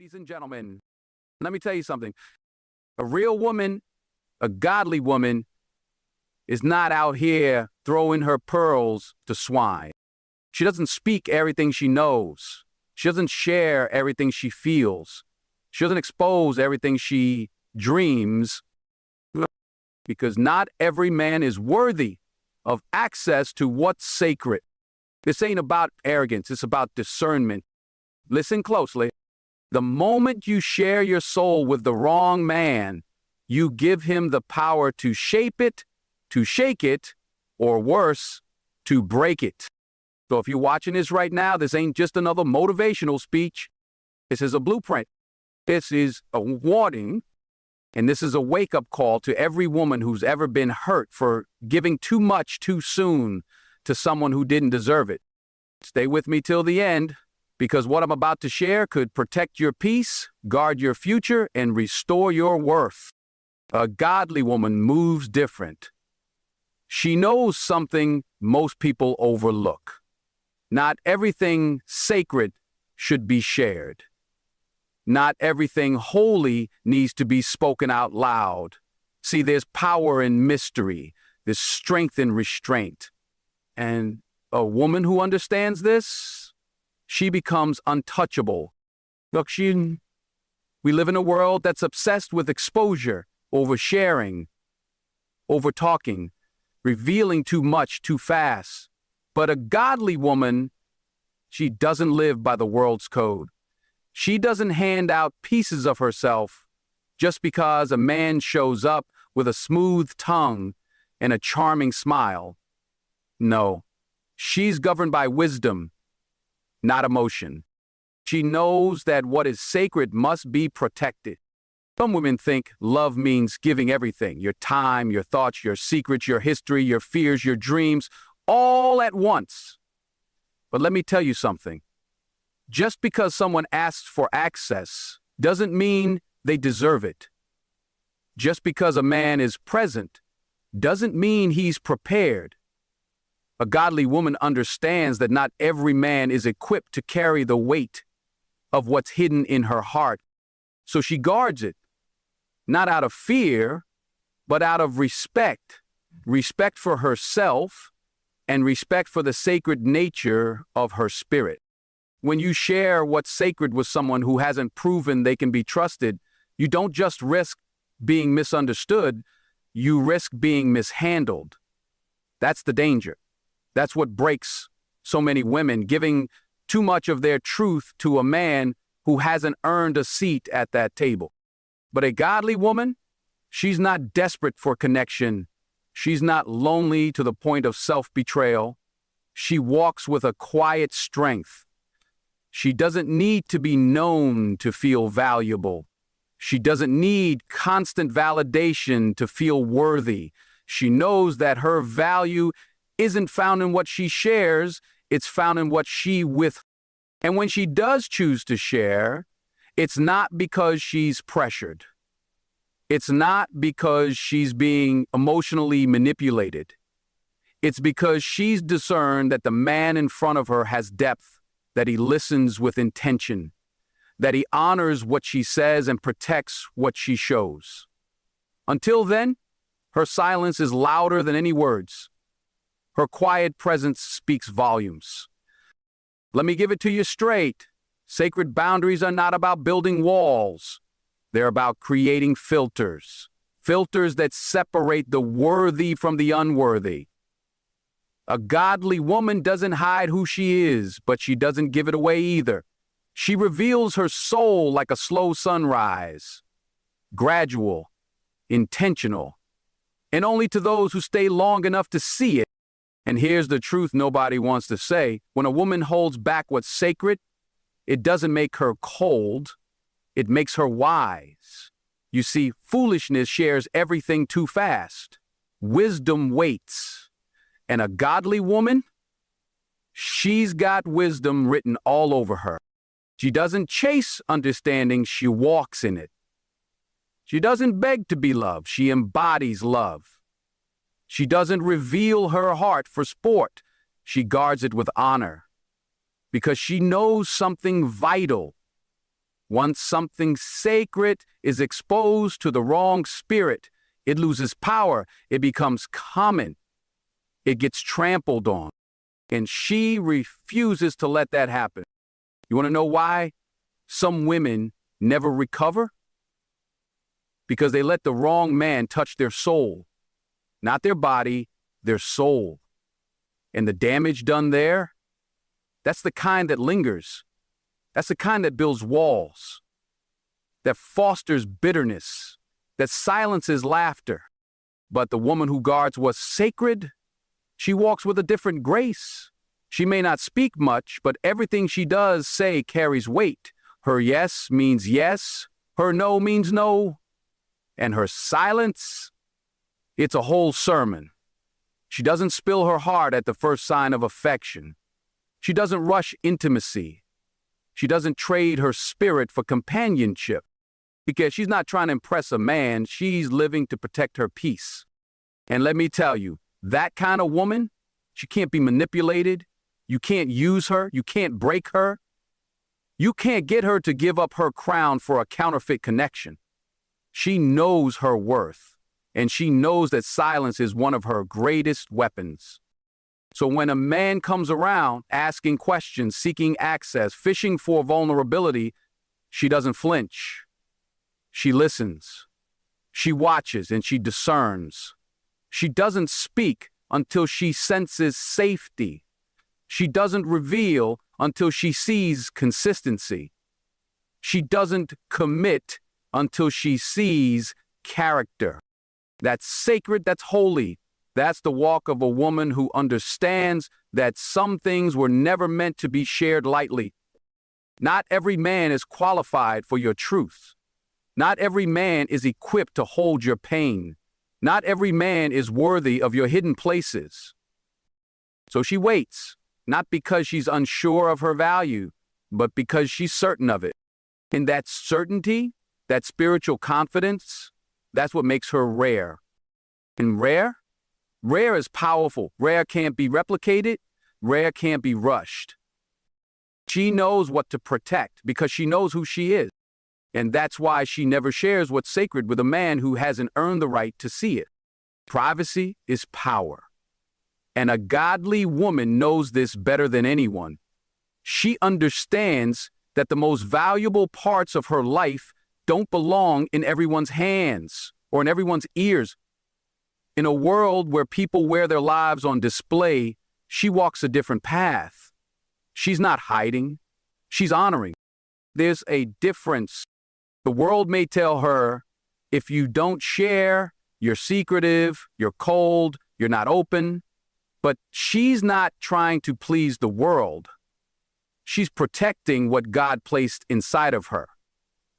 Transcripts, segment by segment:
Ladies and gentlemen, let me tell you something. A real woman, a godly woman, is not out here throwing her pearls to swine. She doesn't speak everything she knows. She doesn't share everything she feels. She doesn't expose everything she dreams, because not every man is worthy of access to what's sacred. This ain't about arrogance. It's about discernment. Listen closely. The moment you share your soul with the wrong man, you give him the power to shape it, to shake it, or worse, to break it. So if you're watching this right now, this ain't just another motivational speech. This is a blueprint. This is a warning, and this is a wake-up call to every woman who's ever been hurt for giving too much too soon to someone who didn't deserve it. Stay with me till the end, because what I'm about to share could protect your peace, guard your future, and restore your worth. A godly woman moves different. She knows something most people overlook. Not everything sacred should be shared. Not everything holy needs to be spoken out loud. See, there's power in mystery. There's strength in restraint. And a woman who understands this, she becomes untouchable. Look, we live in a world that's obsessed with exposure, oversharing, overtalking, revealing too much too fast. But a godly woman, she doesn't live by the world's code. She doesn't hand out pieces of herself just because a man shows up with a smooth tongue and a charming smile. No, she's governed by wisdom, not emotion. She knows that what is sacred must be protected. Some women think love means giving everything, your time, your thoughts, your secrets, your history, your fears, your dreams, all at once. But let me tell you something. Just because someone asks for access doesn't mean they deserve it. Just because a man is present doesn't mean he's prepared. A godly woman understands that not every man is equipped to carry the weight of what's hidden in her heart. So she guards it, not out of fear, but out of respect. Respect for herself and respect for the sacred nature of her spirit. When you share what's sacred with someone who hasn't proven they can be trusted, you don't just risk being misunderstood, you risk being mishandled. That's the danger. That's what breaks so many women, giving too much of their truth to a man who hasn't earned a seat at that table. But a godly woman, she's not desperate for connection. She's not lonely to the point of self-betrayal. She walks with a quiet strength. She doesn't need to be known to feel valuable. She doesn't need constant validation to feel worthy. She knows that her value isn't found in what she shares, it's found in what she with. And when she does choose to share, it's not because she's pressured. It's not because she's being emotionally manipulated. It's because she's discerned that the man in front of her has depth, that he listens with intention, that he honors what she says and protects what she shows. Until then, her silence is louder than any words. Her quiet presence speaks volumes. Let me give it to you straight. Sacred boundaries are not about building walls. They're about creating filters. Filters that separate the worthy from the unworthy. A godly woman doesn't hide who she is, but she doesn't give it away either. She reveals her soul like a slow sunrise. Gradual, intentional, and only to those who stay long enough to see it. And here's the truth nobody wants to say. When a woman holds back what's sacred, it doesn't make her cold, it makes her wise. You see, foolishness shares everything too fast. Wisdom waits. And a godly woman, she's got wisdom written all over her. She doesn't chase understanding, she walks in it. She doesn't beg to be loved, she embodies love. She doesn't reveal her heart for sport, she guards it with honor. Because she knows something vital. Once something sacred is exposed to the wrong spirit, it loses power. It becomes common. It gets trampled on. And she refuses to let that happen. You want to know why some women never recover? Because they let the wrong man touch their soul. Not their body, their soul. And the damage done there, that's the kind that lingers. That's the kind that builds walls, that fosters bitterness, that silences laughter. But the woman who guards what's sacred, she walks with a different grace. She may not speak much, but everything she does say carries weight. Her yes means yes, her no means no, and her silence, it's a whole sermon. She doesn't spill her heart at the first sign of affection. She doesn't rush intimacy. She doesn't trade her spirit for companionship, because she's not trying to impress a man, she's living to protect her peace. And let me tell you, that kind of woman, she can't be manipulated. You can't use her. You can't break her. You can't get her to give up her crown for a counterfeit connection. She knows her worth, and she knows that silence is one of her greatest weapons. So when a man comes around asking questions, seeking access, fishing for vulnerability, she doesn't flinch. She listens. She watches and she discerns. She doesn't speak until she senses safety. She doesn't reveal until she sees consistency. She doesn't commit until she sees character. That's sacred, that's holy. That's the walk of a woman who understands that some things were never meant to be shared lightly. Not every man is qualified for your truth. Not every man is equipped to hold your pain. Not every man is worthy of your hidden places. So she waits, not because she's unsure of her value, but because she's certain of it. And that certainty, that spiritual confidence, that's what makes her rare. And rare? Rare is powerful. Rare can't be replicated. Rare can't be rushed. She knows what to protect because she knows who she is. And that's why she never shares what's sacred with a man who hasn't earned the right to see it. Privacy is power. And a godly woman knows this better than anyone. She understands that the most valuable parts of her life don't belong in everyone's hands or in everyone's ears. In a world where people wear their lives on display, she walks a different path. She's not hiding. She's honoring. There's a difference. The world may tell her, if you don't share, you're secretive, you're cold, you're not open. But she's not trying to please the world. She's protecting what God placed inside of her.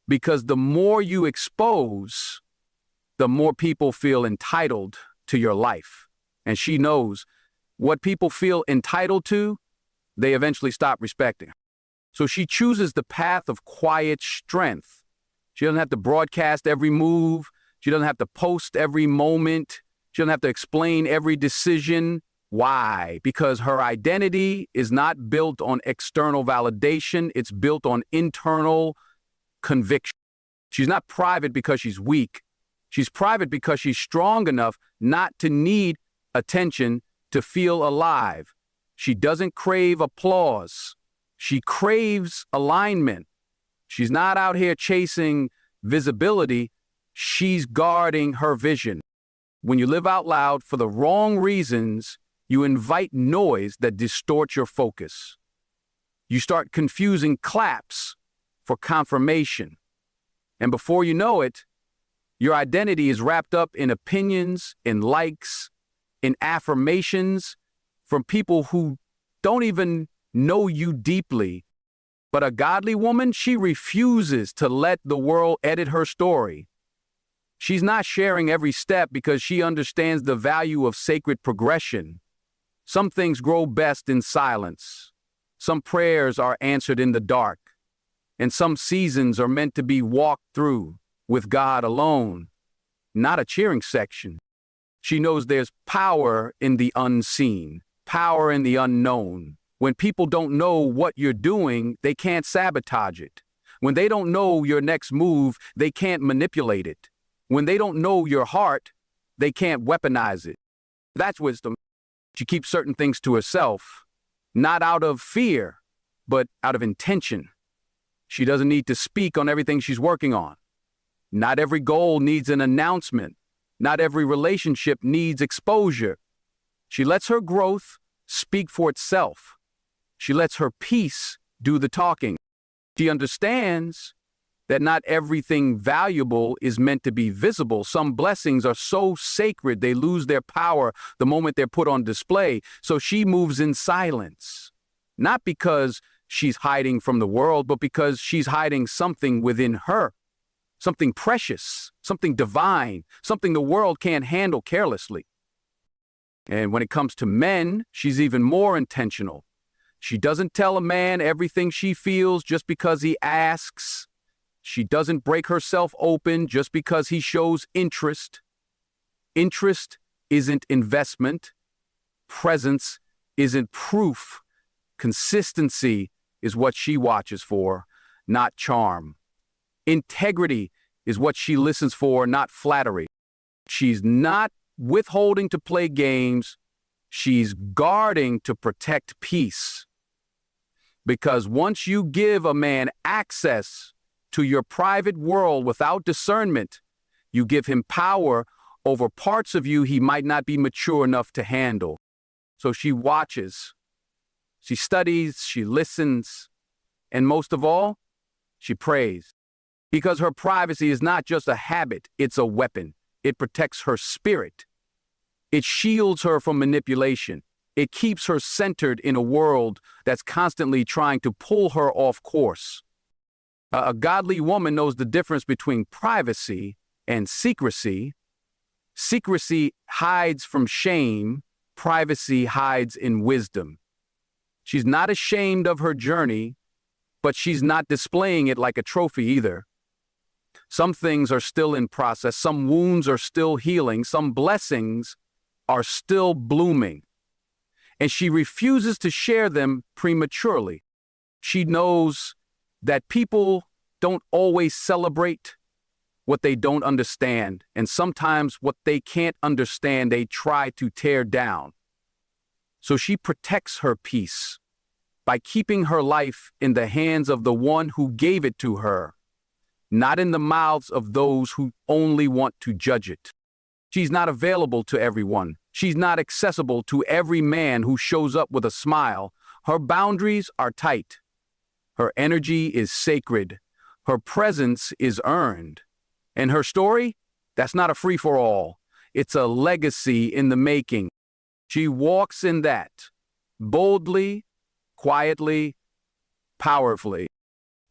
Because the more you expose, the more people feel entitled to your life. And she knows what people feel entitled to, they eventually stop respecting. So she chooses the path of quiet strength. She doesn't have to broadcast every move. She doesn't have to post every moment. She doesn't have to explain every decision. Why? Because her identity is not built on external validation. It's built on internal conviction. She's not private because she's weak. She's private because she's strong enough not to need attention to feel alive. She doesn't crave applause. She craves alignment. She's not out here chasing visibility. She's guarding her vision. When you live out loud for the wrong reasons, you invite noise that distorts your focus. You start confusing claps for confirmation. And before you know it, your identity is wrapped up in opinions, in likes, in affirmations from people who don't even know you deeply. But a godly woman, she refuses to let the world edit her story. She's not sharing every step because she understands the value of sacred progression. Some things grow best in silence. Some prayers are answered in the dark. And some seasons are meant to be walked through with God alone, not a cheering section. She knows there's power in the unseen, power in the unknown. When people don't know what you're doing, they can't sabotage it. When they don't know your next move, they can't manipulate it. When they don't know your heart, they can't weaponize it. That's wisdom. She keeps certain things to herself, not out of fear, but out of intention. She doesn't need to speak on everything she's working on. Not every goal needs an announcement. Not every relationship needs exposure. She lets her growth speak for itself. She lets her peace do the talking. She understands that not everything valuable is meant to be visible. Some blessings are so sacred they lose their power the moment they're put on display. So she moves in silence, not because she's hiding from the world, but because she's hiding something within her, something precious, something divine, something the world can't handle carelessly. And when it comes to men, she's even more intentional. She doesn't tell a man everything she feels just because he asks. She doesn't break herself open just because he shows interest. Interest isn't investment. Presence isn't proof. Consistency is what she watches for, not charm. Integrity is what she listens for, not flattery. She's not withholding to play games. She's guarding to protect peace. Because once you give a man access to your private world without discernment, you give him power over parts of you he might not be mature enough to handle. So she watches, she studies, she listens, and most of all, she prays. Because her privacy is not just a habit, it's a weapon. It protects her spirit. It shields her from manipulation. It keeps her centered in a world that's constantly trying to pull her off course. A godly woman knows the difference between privacy and secrecy. Secrecy hides from shame. Privacy hides in wisdom. She's not ashamed of her journey, but she's not displaying it like a trophy either. Some things are still in process. Some wounds are still healing. Some blessings are still blooming. And she refuses to share them prematurely. She knows that people don't always celebrate what they don't understand, and sometimes what they can't understand, they try to tear down. So she protects her peace by keeping her life in the hands of the one who gave it to her, not in the mouths of those who only want to judge it. She's not available to everyone. She's not accessible to every man who shows up with a smile. Her boundaries are tight. Her energy is sacred. Her presence is earned. And her story? That's not a free-for-all. It's a legacy in the making. She walks in that, boldly, quietly, powerfully.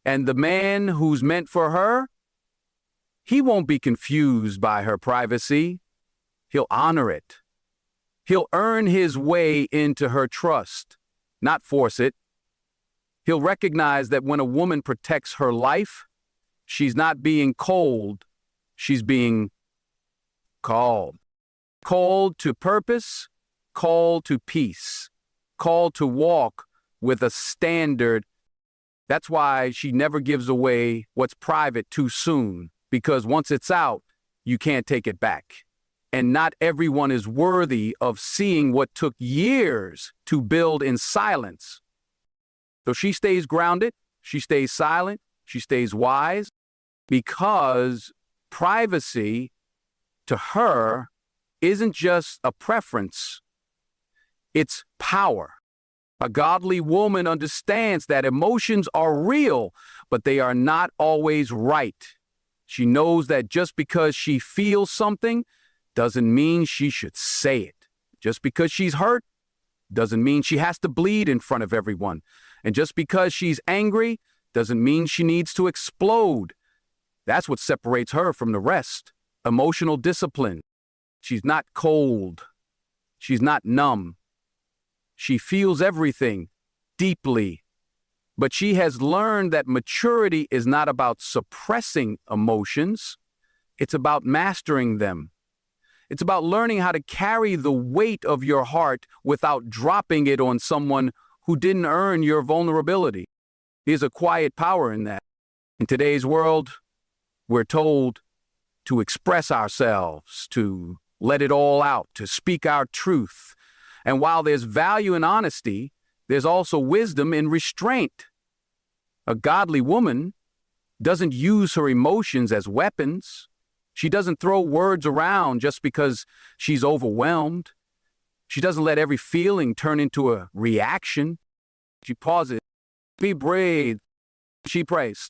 And the man who's meant for her, he won't be confused by her privacy. He'll honor it. He'll earn his way into her trust, not force it. He'll recognize that when a woman protects her life, she's not being cold, she's being called. Called to purpose, called to peace, called to walk with a standard. That's why she never gives away what's private too soon, because once it's out, you can't take it back. And not everyone is worthy of seeing what took years to build in silence. So she stays grounded, she stays silent, she stays wise, because privacy to her isn't just a preference, it's power. A godly woman understands that emotions are real, but they are not always right. She knows that just because she feels something doesn't mean she should say it. Just because she's hurt doesn't mean she has to bleed in front of everyone. And just because she's angry doesn't mean she needs to explode. That's what separates her from the rest. Emotional discipline. She's not cold. She's not numb. She feels everything deeply. But she has learned that maturity is not about suppressing emotions. It's about mastering them. It's about learning how to carry the weight of your heart without dropping it on someone who didn't earn your vulnerability. There's a quiet power in that. In today's world, we're told to express ourselves, to let it all out, to speak our truth. And while there's value in honesty, there's also wisdom in restraint. A godly woman doesn't use her emotions as weapons. She doesn't throw words around just because she's overwhelmed. She doesn't let every feeling turn into a reaction. She pauses, she breathes, she prays.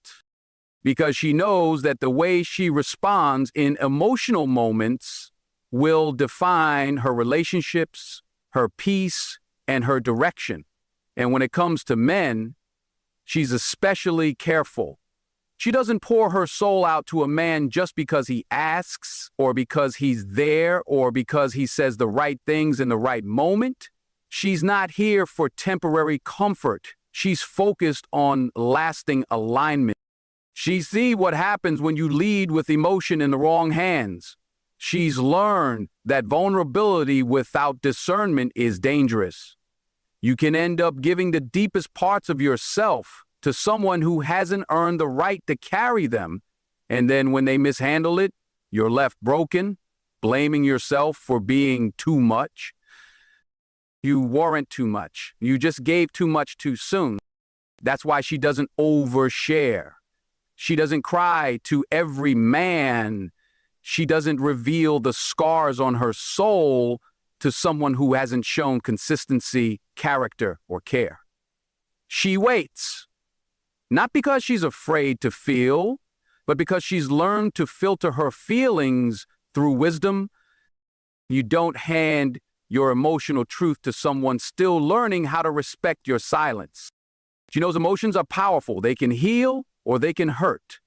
Because she knows that the way she responds in emotional moments will define her relationships, her peace, and her direction. And when it comes to men, she's especially careful. She doesn't pour her soul out to a man just because he asks, or because he's there, or because he says the right things in the right moment. She's not here for temporary comfort. She's focused on lasting alignment. She sees what happens when you lead with emotion in the wrong hands. She's learned that vulnerability without discernment is dangerous. You can end up giving the deepest parts of yourself to someone who hasn't earned the right to carry them, and then when they mishandle it, you're left broken, blaming yourself for being too much. You weren't too much. You just gave too much too soon. That's why she doesn't overshare. She doesn't cry to every man. She doesn't reveal the scars on her soul to someone who hasn't shown consistency, character, or care. She waits, not because she's afraid to feel, but because she's learned to filter her feelings through wisdom. You don't hand your emotional truth to someone still learning how to respect your silence. She knows emotions are powerful. They can heal or they can hurt.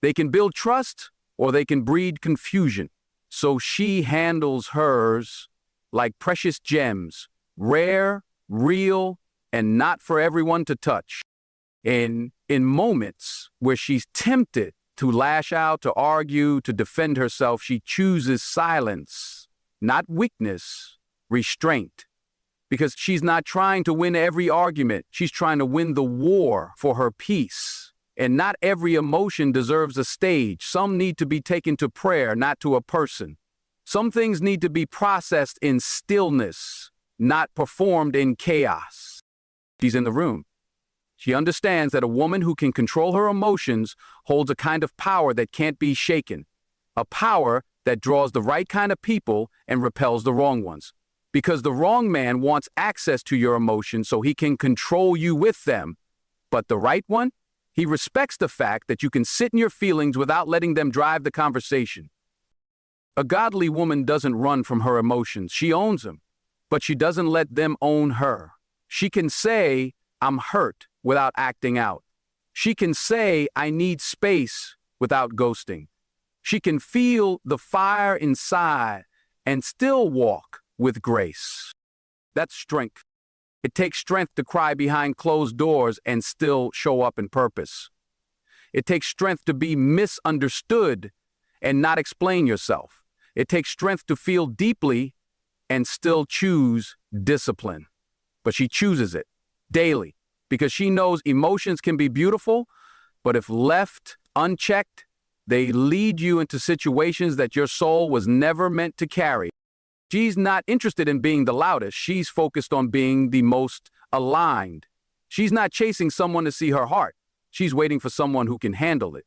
They can build trust or they can breed confusion. So she handles hers like precious gems, rare, real, and not for everyone to touch. And in moments where she's tempted to lash out, to argue, to defend herself, she chooses silence, not weakness, restraint. Because she's not trying to win every argument. She's trying to win the war for her peace. And not every emotion deserves a stage. Some need to be taken to prayer, not to a person. Some things need to be processed in stillness, not performed in chaos. She's in the room. She understands that a woman who can control her emotions holds a kind of power that can't be shaken. A power that draws the right kind of people and repels the wrong ones. Because the wrong man wants access to your emotions so he can control you with them. But the right one? He respects the fact that you can sit in your feelings without letting them drive the conversation. A godly woman doesn't run from her emotions. She owns them, but she doesn't let them own her. She can say, I'm hurt, without acting out. She can say, I need space, without ghosting. She can feel the fire inside and still walk with grace. That's strength. It takes strength to cry behind closed doors and still show up in purpose. It takes strength to be misunderstood and not explain yourself. It takes strength to feel deeply and still choose discipline. But she chooses it daily because she knows emotions can be beautiful, but if left unchecked, they lead you into situations that your soul was never meant to carry. She's not interested in being the loudest. She's focused on being the most aligned. She's not chasing someone to see her heart. She's waiting for someone who can handle it.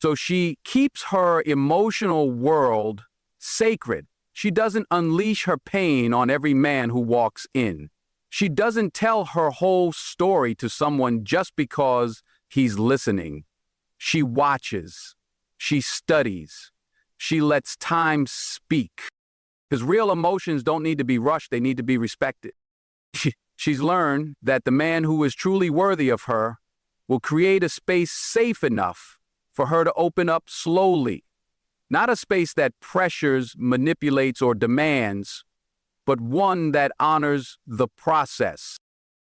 So she keeps her emotional world sacred. She doesn't unleash her pain on every man who walks in. She doesn't tell her whole story to someone just because he's listening. She watches. She studies. She lets time speak. Because real emotions don't need to be rushed, they need to be respected. She's learned that the man who is truly worthy of her will create a space safe enough for her to open up slowly. Not a space that pressures, manipulates, or demands, but one that honors the process.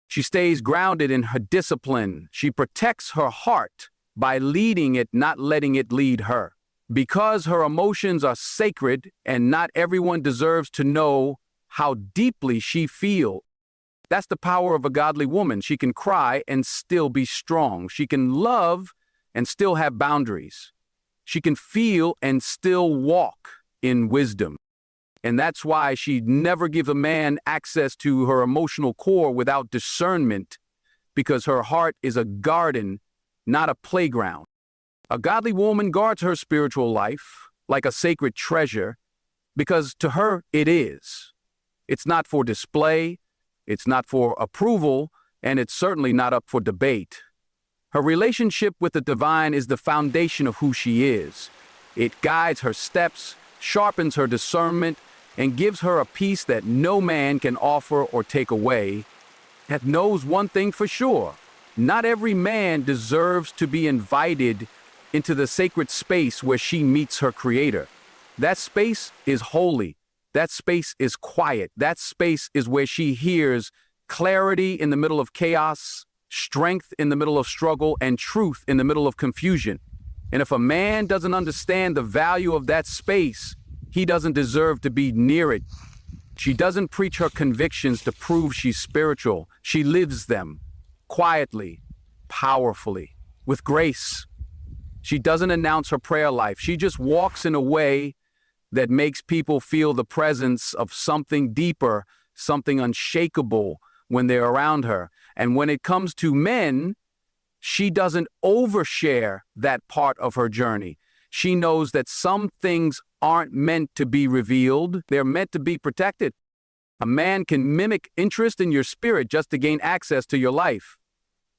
She stays grounded in her discipline. She protects her heart by leading it, not letting it lead her. Because her emotions are sacred and not everyone deserves to know how deeply she feels. That's the power of a godly woman. She can cry and still be strong. She can love and still have boundaries. She can feel and still walk in wisdom. And that's why she'd never give a man access to her emotional core without discernment, because her heart is a garden, not a playground. A godly woman guards her spiritual life like a sacred treasure, because to her it is. It's not for display, it's not for approval, and it's certainly not up for debate. Her relationship with the divine is the foundation of who she is. It guides her steps, sharpens her discernment, and gives her a peace that no man can offer or take away. That knows one thing for sure: not every man deserves to be invited into the sacred space where she meets her creator. That space is holy. That space is quiet. That space is where she hears clarity in the middle of chaos, strength in the middle of struggle, and truth in the middle of confusion. And if a man doesn't understand the value of that space, he doesn't deserve to be near it. She doesn't preach her convictions to prove she's spiritual. She lives them quietly, powerfully, with grace. She doesn't announce her prayer life. She just walks in a way that makes people feel the presence of something deeper, something unshakable when they're around her. And when it comes to men, she doesn't overshare that part of her journey. She knows that some things aren't meant to be revealed. They're meant to be protected. A man can mimic interest in your spirit just to gain access to your life.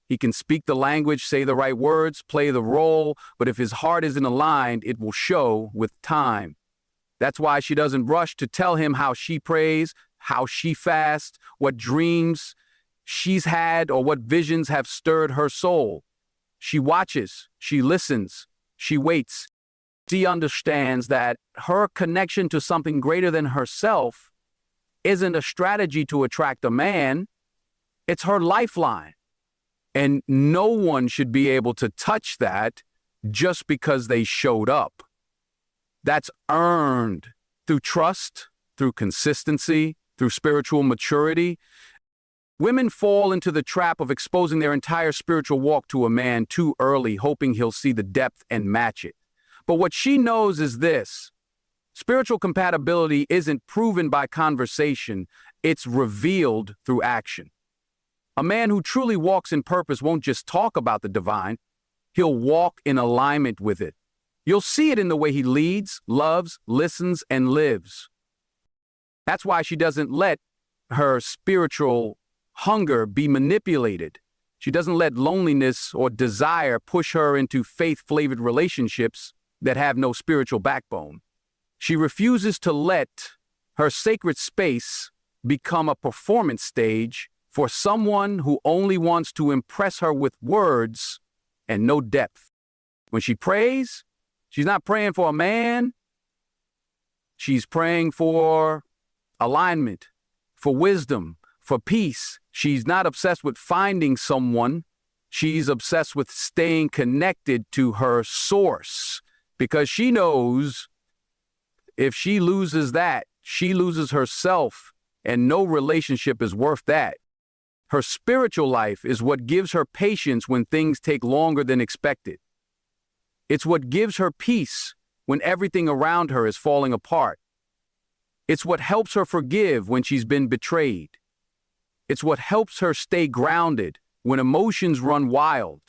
He can speak the language, say the right words, play the role, but if his heart isn't aligned, it will show with time. That's why she doesn't rush to tell him how she prays, how she fasts, what dreams she's had, or what visions have stirred her soul. She watches, she listens, she waits. She understands that her connection to something greater than herself isn't a strategy to attract a man, it's her lifeline. And no one should be able to touch that just because they showed up. That's earned through trust, through consistency, through spiritual maturity. Women fall into the trap of exposing their entire spiritual walk to a man too early, hoping he'll see the depth and match it. But what she knows is this: spiritual compatibility isn't proven by conversation, it's revealed through action. A man who truly walks in purpose won't just talk about the divine, he'll walk in alignment with it. You'll see it in the way he leads, loves, listens, and lives. That's why she doesn't let her spiritual hunger be manipulated. She doesn't let loneliness or desire push her into faith-flavored relationships that have no spiritual backbone. She refuses to let her sacred space become a performance stage for someone who only wants to impress her with words and no depth. When she prays, she's not praying for a man. She's praying for alignment, for wisdom, for peace. She's not obsessed with finding someone. She's obsessed with staying connected to her source, because she knows if she loses that, she loses herself, and no relationship is worth that. Her spiritual life is what gives her patience when things take longer than expected. It's what gives her peace when everything around her is falling apart. It's what helps her forgive when she's been betrayed. It's what helps her stay grounded when emotions run wild.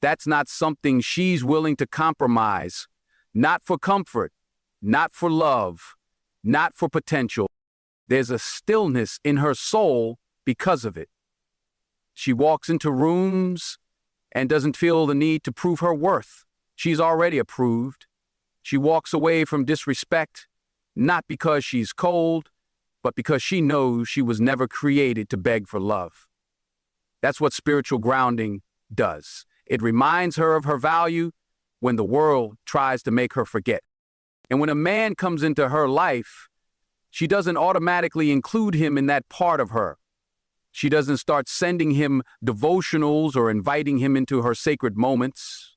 That's not something she's willing to compromise, not for comfort, not for love, not for potential. There's a stillness in her soul because of it. She walks into rooms and doesn't feel the need to prove her worth. She's already approved. She walks away from disrespect, not because she's cold, but because she knows she was never created to beg for love. That's what spiritual grounding does. It reminds her of her value when the world tries to make her forget. And when a man comes into her life, she doesn't automatically include him in that part of her. She doesn't start sending him devotionals or inviting him into her sacred moments.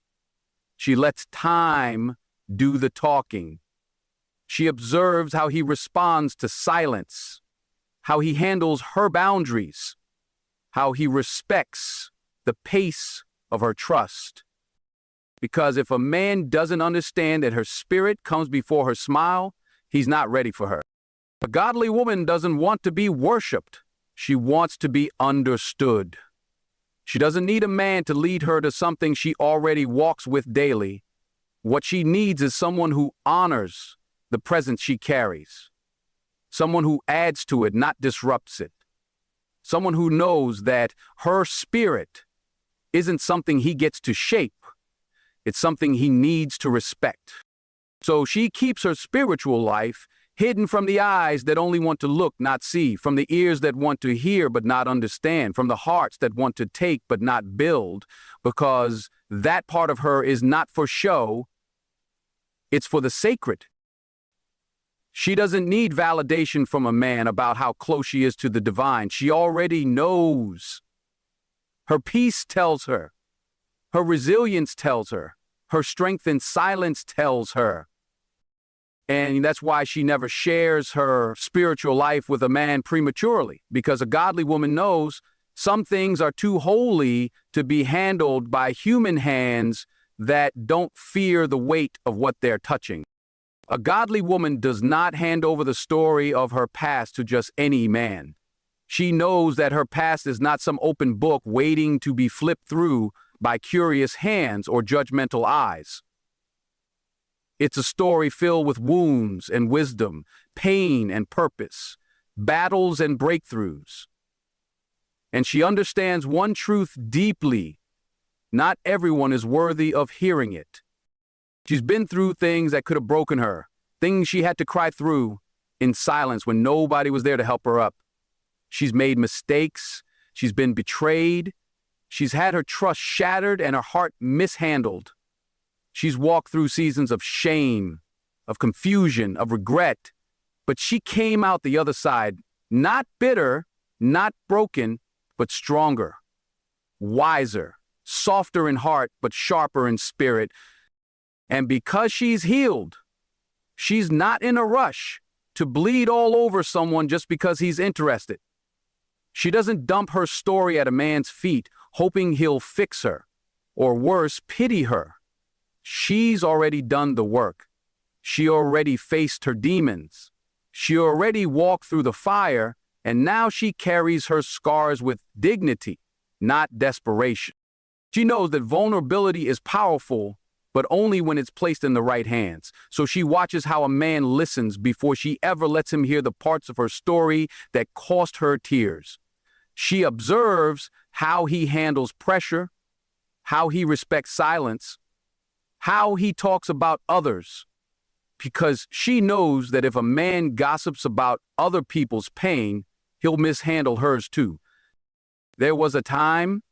She lets time do the talking. She observes how he responds to silence, how he handles her boundaries, how he respects the pace of her trust. Because if a man doesn't understand that her spirit comes before her smile, he's not ready for her. A godly woman doesn't want to be worshipped. She wants to be understood. She doesn't need a man to lead her to something she already walks with daily. What she needs is someone who honors the presence she carries. Someone who adds to it, not disrupts it. Someone who knows that her spirit isn't something he gets to shape. It's something he needs to respect. So she keeps her spiritual life hidden from the eyes that only want to look, not see, from the ears that want to hear but not understand, from the hearts that want to take but not build, because that part of her is not for show, it's for the sacred. She doesn't need validation from a man about how close she is to the divine. She already knows. Her peace tells her. Her resilience tells her. Her strength in silence tells her. And that's why she never shares her spiritual life with a man prematurely, because a godly woman knows some things are too holy to be handled by human hands that don't fear the weight of what they're touching. A godly woman does not hand over the story of her past to just any man. She knows that her past is not some open book waiting to be flipped through by curious hands or judgmental eyes. It's a story filled with wounds and wisdom, pain and purpose, battles and breakthroughs. And she understands one truth deeply: not everyone is worthy of hearing it. She's been through things that could have broken her, things she had to cry through in silence when nobody was there to help her up. She's made mistakes, she's been betrayed, she's had her trust shattered and her heart mishandled. She's walked through seasons of shame, of confusion, of regret, but she came out the other side, not bitter, not broken, but stronger, wiser, softer in heart, but sharper in spirit. And because she's healed, she's not in a rush to bleed all over someone just because he's interested. She doesn't dump her story at a man's feet, hoping he'll fix her, or worse, pity her. She's already done the work. She already faced her demons. She already walked through the fire, and now she carries her scars with dignity, not desperation. She knows that vulnerability is powerful, but only when it's placed in the right hands. So she watches how a man listens before she ever lets him hear the parts of her story that cost her tears. She observes how he handles pressure, how he respects silence, how he talks about others, because she knows that if a man gossips about other people's pain, he'll mishandle hers too. There was a time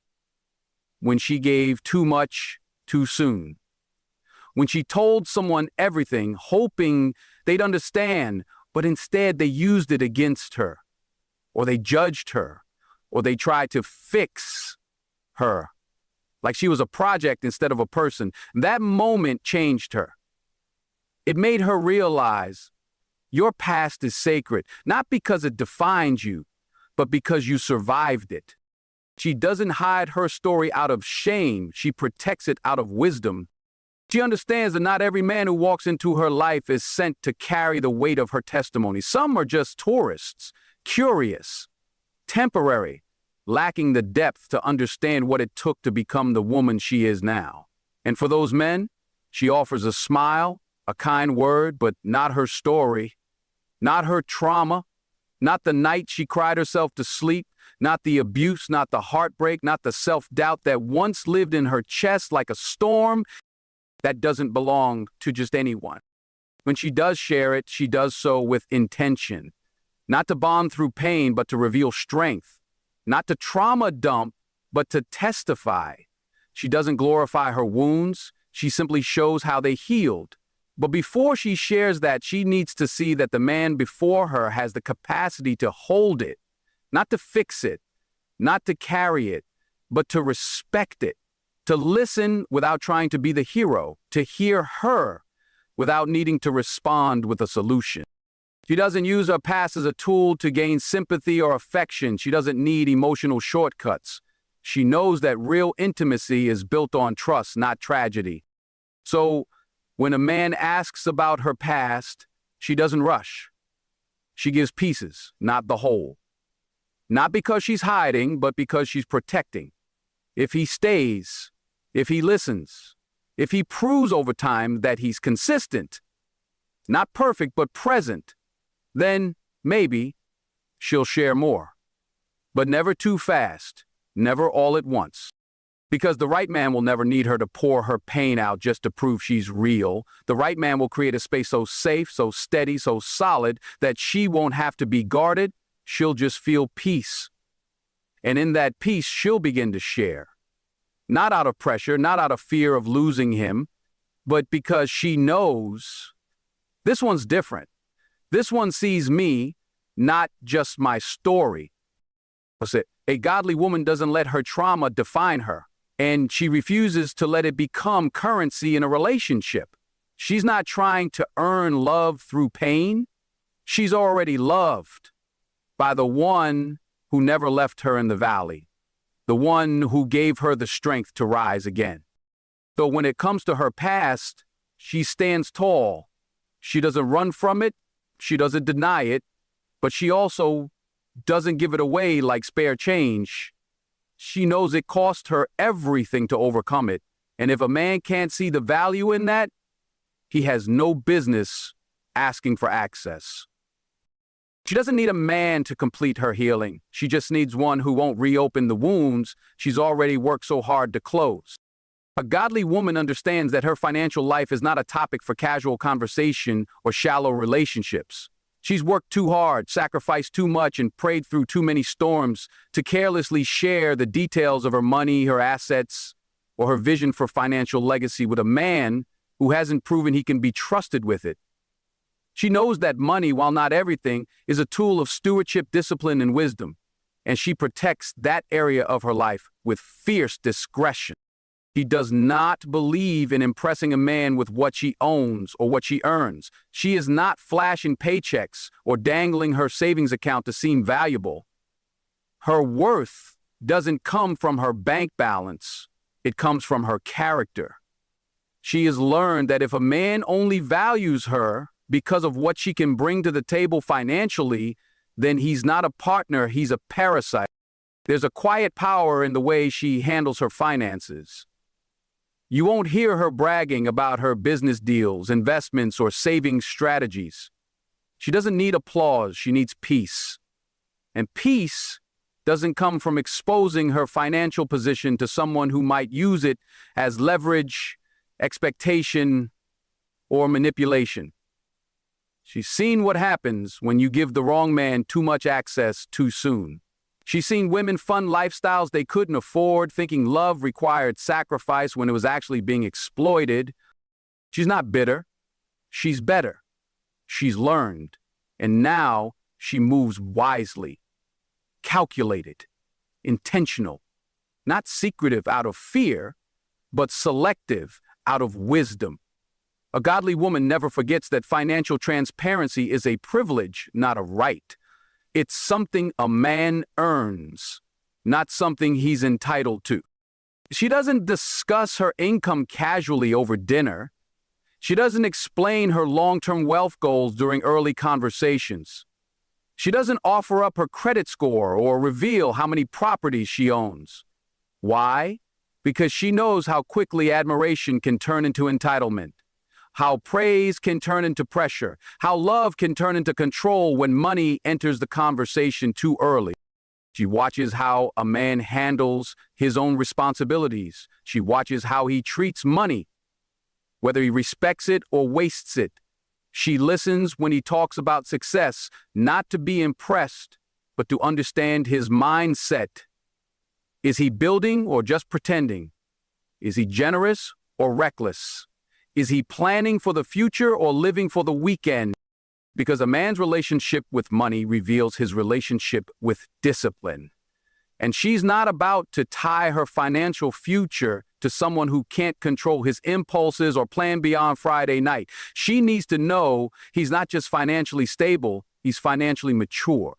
when she gave too much too soon. When she told someone everything, hoping they'd understand, but instead they used it against her, or they judged her, or they tried to fix her, like she was a project instead of a person. That moment changed her. It made her realize your past is sacred, not because it defines you, but because you survived it. She doesn't hide her story out of shame. She protects it out of wisdom. She understands that not every man who walks into her life is sent to carry the weight of her testimony. Some are just tourists, curious, temporary, lacking the depth to understand what it took to become the woman she is now. And for those men, she offers a smile, a kind word, but not her story, not her trauma, not the night she cried herself to sleep, not the abuse, not the heartbreak, not the self-doubt that once lived in her chest like a storm that doesn't belong to just anyone. When she does share it, she does so with intention, not to bond through pain, but to reveal strength, not to trauma dump, but to testify. She doesn't glorify her wounds. She simply shows how they healed. But before she shares that, she needs to see that the man before her has the capacity to hold it, not to fix it, not to carry it, but to respect it, to listen without trying to be the hero, to hear her without needing to respond with a solution. She doesn't use her past as a tool to gain sympathy or affection. She doesn't need emotional shortcuts. She knows that real intimacy is built on trust, not tragedy. So when a man asks about her past, she doesn't rush. She gives pieces, not the whole. Not because she's hiding, but because she's protecting. If he stays, if he listens, if he proves over time that he's consistent, not perfect, but present, then maybe she'll share more. But never too fast, never all at once. Because the right man will never need her to pour her pain out just to prove she's real. The right man will create a space so safe, so steady, so solid that she won't have to be guarded. She'll just feel peace. And in that peace, she'll begin to share. Not out of pressure, not out of fear of losing him, but because she knows this one's different. This one sees me, not just my story. A godly woman doesn't let her trauma define her, and she refuses to let it become currency in a relationship. She's not trying to earn love through pain. She's already loved by the one who never left her in the valley, the one who gave her the strength to rise again. So when it comes to her past, she stands tall. She doesn't run from it, she doesn't deny it, but she also doesn't give it away like spare change. She knows it cost her everything to overcome it, and if a man can't see the value in that, he has no business asking for access. She doesn't need a man to complete her healing. She just needs one who won't reopen the wounds she's already worked so hard to close. A godly woman understands that her financial life is not a topic for casual conversation or shallow relationships. She's worked too hard, sacrificed too much, and prayed through too many storms to carelessly share the details of her money, her assets, or her vision for financial legacy with a man who hasn't proven he can be trusted with it. She knows that money, while not everything, is a tool of stewardship, discipline, and wisdom, and she protects that area of her life with fierce discretion. She does not believe in impressing a man with what she owns or what she earns. She is not flashing paychecks or dangling her savings account to seem valuable. Her worth doesn't come from her bank balance. It comes from her character. She has learned that if a man only values her because of what she can bring to the table financially, then he's not a partner, he's a parasite. There's a quiet power in the way she handles her finances. You won't hear her bragging about her business deals, investments, or saving strategies. She doesn't need applause, she needs peace. And peace doesn't come from exposing her financial position to someone who might use it as leverage, expectation, or manipulation. She's seen what happens when you give the wrong man too much access too soon. She's seen women fund lifestyles they couldn't afford, thinking love required sacrifice when it was actually being exploited. She's not bitter. She's better. She's learned. And now she moves wisely, calculated, intentional, not secretive out of fear, but selective out of wisdom. A godly woman never forgets that financial transparency is a privilege, not a right. It's something a man earns, not something he's entitled to. She doesn't discuss her income casually over dinner. She doesn't explain her long-term wealth goals during early conversations. She doesn't offer up her credit score or reveal how many properties she owns. Why? Because she knows how quickly admiration can turn into entitlement. How praise can turn into pressure, how love can turn into control when money enters the conversation too early. She watches how a man handles his own responsibilities. She watches how he treats money, whether he respects it or wastes it. She listens when he talks about success, not to be impressed, but to understand his mindset. Is he building or just pretending? Is he generous or reckless? Is he planning for the future or living for the weekend? Because a man's relationship with money reveals his relationship with discipline. And she's not about to tie her financial future to someone who can't control his impulses or plan beyond Friday night. She needs to know he's not just financially stable, he's financially mature.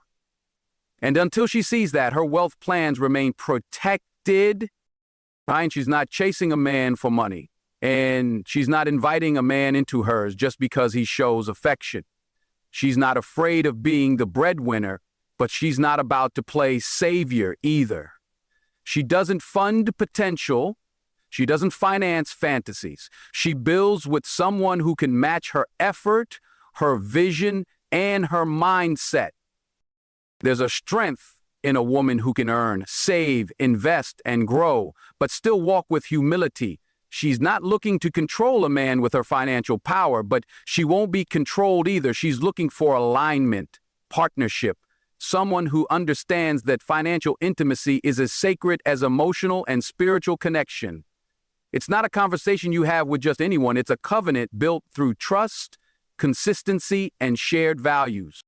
And until she sees that, her wealth plans remain protected. She's not chasing a man for money. And she's not inviting a man into hers just because he shows affection. She's not afraid of being the breadwinner, but she's not about to play savior either. She doesn't fund potential. She doesn't finance fantasies. She builds with someone who can match her effort, her vision, and her mindset. There's a strength in a woman who can earn, save, invest, and grow, but still walk with humility. She's not looking to control a man with her financial power, but she won't be controlled either. She's looking for alignment, partnership, someone who understands that financial intimacy is as sacred as emotional and spiritual connection. It's not a conversation you have with just anyone. It's a covenant built through trust, consistency, and shared values.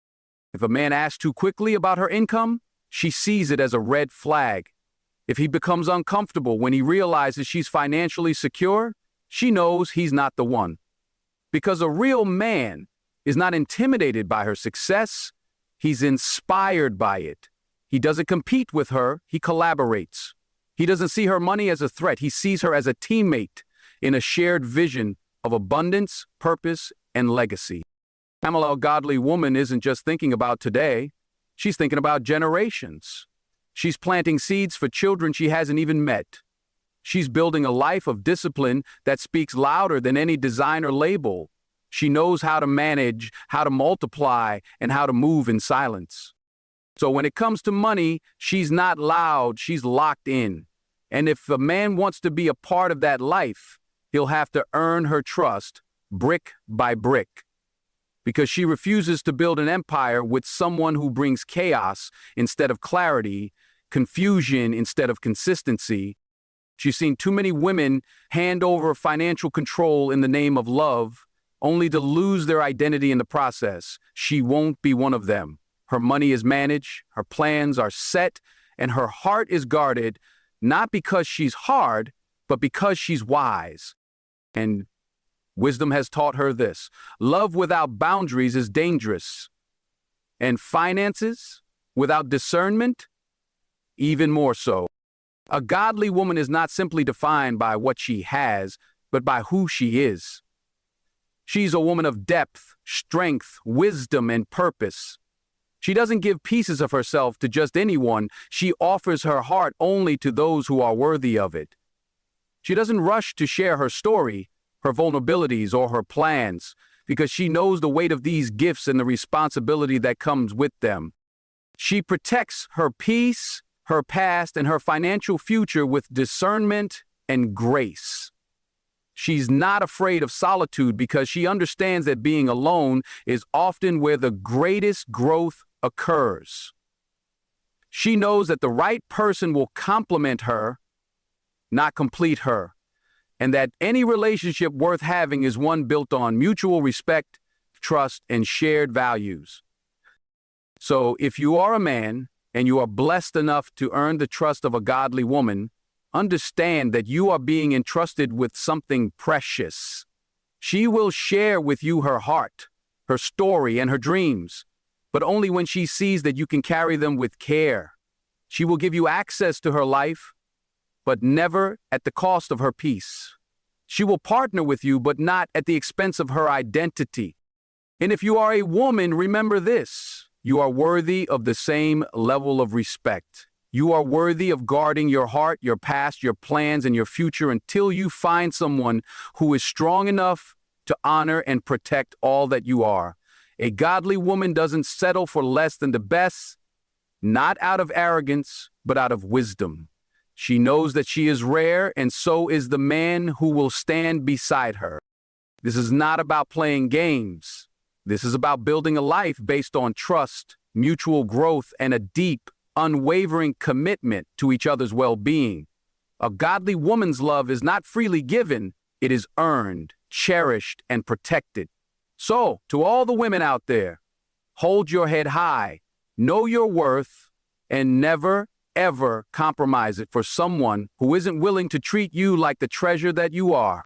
If a man asks too quickly about her income, she sees it as a red flag. If he becomes uncomfortable when he realizes she's financially secure, she knows he's not the one. Because a real man is not intimidated by her success, he's inspired by it. He doesn't compete with her, he collaborates. He doesn't see her money as a threat, he sees her as a teammate in a shared vision of abundance, purpose, and legacy. Pamela, a godly woman, isn't just thinking about today, she's thinking about generations. She's planting seeds for children she hasn't even met. She's building a life of discipline that speaks louder than any designer label. She knows how to manage, how to multiply, and how to move in silence. So when it comes to money, she's not loud, she's locked in. And if a man wants to be a part of that life, he'll have to earn her trust brick by brick. Because she refuses to build an empire with someone who brings chaos instead of clarity, confusion instead of consistency. She's seen too many women hand over financial control in the name of love, only to lose their identity in the process. She won't be one of them. Her money is managed, her plans are set, and her heart is guarded, not because she's hard, but because she's wise. And wisdom has taught her this: love without boundaries is dangerous. And finances without discernment, even more so. A godly woman is not simply defined by what she has, but by who she is. She's a woman of depth, strength, wisdom, and purpose. She doesn't give pieces of herself to just anyone. She offers her heart only to those who are worthy of it. She doesn't rush to share her story, her vulnerabilities, or her plans, because she knows the weight of these gifts and the responsibility that comes with them. She protects her peace, her past, and her financial future with discernment and grace. She's not afraid of solitude because she understands that being alone is often where the greatest growth occurs. She knows that the right person will complement her, not complete her, and that any relationship worth having is one built on mutual respect, trust, and shared values. So if you are a man and you are blessed enough to earn the trust of a godly woman, understand that you are being entrusted with something precious. She will share with you her heart, her story, and her dreams, but only when she sees that you can carry them with care. She will give you access to her life, but never at the cost of her peace. She will partner with you, but not at the expense of her identity. And if you are a woman, remember this: you are worthy of the same level of respect. You are worthy of guarding your heart, your past, your plans, and your future until you find someone who is strong enough to honor and protect all that you are. A godly woman doesn't settle for less than the best, not out of arrogance, but out of wisdom. She knows that she is rare, and so is the man who will stand beside her. This is not about playing games. This is about building a life based on trust, mutual growth, and a deep, unwavering commitment to each other's well-being. A godly woman's love is not freely given, it is earned, cherished, and protected. So, to all the women out there, hold your head high, know your worth, and never, ever compromise it for someone who isn't willing to treat you like the treasure that you are.